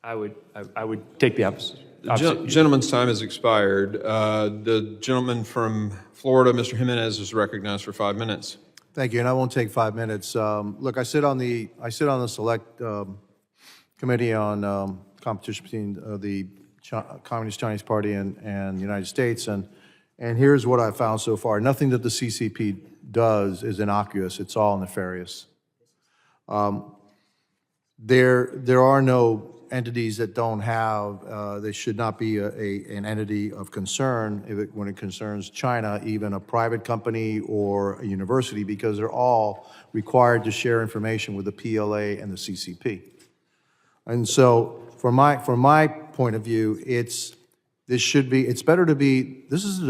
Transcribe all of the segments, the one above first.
I would take the opposite. The gentleman's time has expired. The gentleman from Florida, Mr. Giminez, is recognized for 5 minutes. Thank you, and I won't take 5 minutes. Look, I sit on the select committee on competition between the Communist Chinese Party and the United States, and here's what I've found so far. Nothing that the CCP does is innocuous. It's all nefarious. There are no entities that don't have, they should not be an entity of concern when it concerns China, even a private company or a university, because they're all required to share information with the PLA and the CCP. And so, from my point of view, it's better to be. This is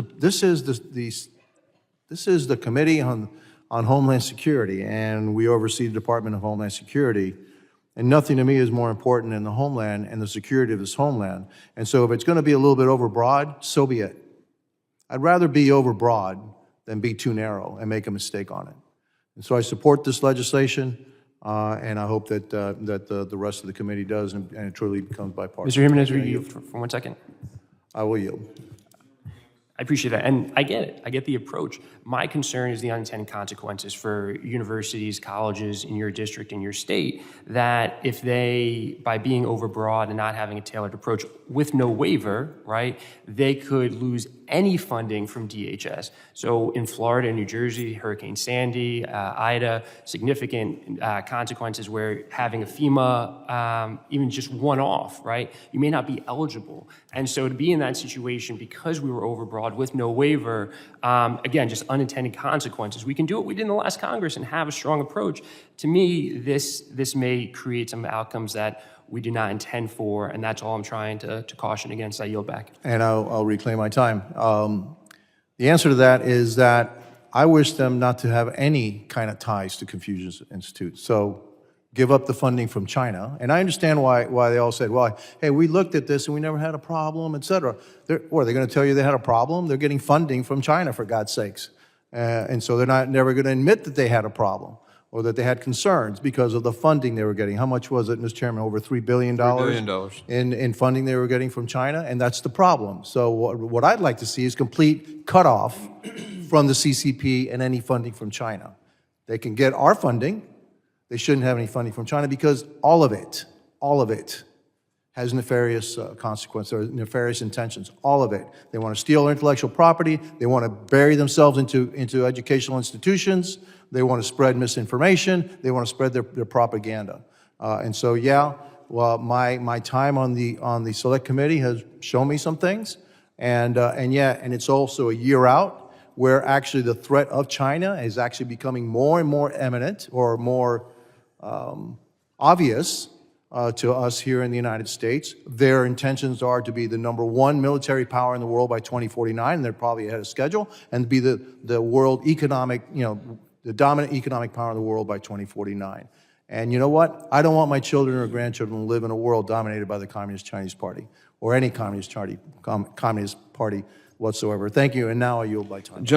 the Committee on Homeland Security, and we oversee the Department of Homeland Security. And nothing to me is more important than the homeland and the security of this homeland. And so if it's going to be a little bit overbroad, so be it. I'd rather be overbroad than be too narrow and make a mistake on it. And so I support this legislation, and I hope that the rest of the committee does, and it truly becomes bipartisan. Mr. Giminez, will you yield for 1 second? I will yield. I appreciate that, and I get it. I get the approach. My concern is the unintended consequences for universities, colleges in your district, in your state, that if they, by being overbroad and not having a tailored approach with no waiver, right, they could lose any funding from DHS. So in Florida and New Jersey, Hurricane Sandy, Ida, significant consequences where having a FEMA, even just one-off, right, you may not be eligible. And so to be in that situation because we were overbroad with no waiver, again, just unintended consequences. We can do what we did in the last Congress and have a strong approach. To me, this may create some outcomes that we do not intend for, and that's all I'm trying to caution against. I yield back. And I'll reclaim my time. The answer to that is that I wish them not to have any kind of ties to Confucius Institute. So give up the funding from China. And I understand why they all said, well, hey, we looked at this and we never had a problem, et cetera. What, are they going to tell you they had a problem? They're getting funding from China, for God's sakes. And so they're never going to admit that they had a problem or that they had concerns because of the funding they were getting. How much was it, Mr. Chairman? Over $3 billion? $3 billion. In funding they were getting from China, and that's the problem. So what I'd like to see is complete cutoff from the CCP and any funding from China. They can get our funding. They shouldn't have any funding from China because all of it has nefarious consequences or nefarious intentions, all of it. They want to steal our intellectual property. They want to bury themselves into educational institutions. They want to spread misinformation. They want to spread their propaganda. And so, yeah, well, my time on the select committee has shown me some things, and it's also a year out where actually the threat of China is actually becoming more and more eminent or more obvious to us here in the United States. Their intentions are to be the #1 military power in the world by 2049, and they're probably ahead of schedule, and be the world economic, the dominant economic power in the world by 2049. And you know what? I don't want my children or grandchildren to live in a world dominated by the Communist Chinese Party or any Communist Party whatsoever. Thank you, and now I yield my time.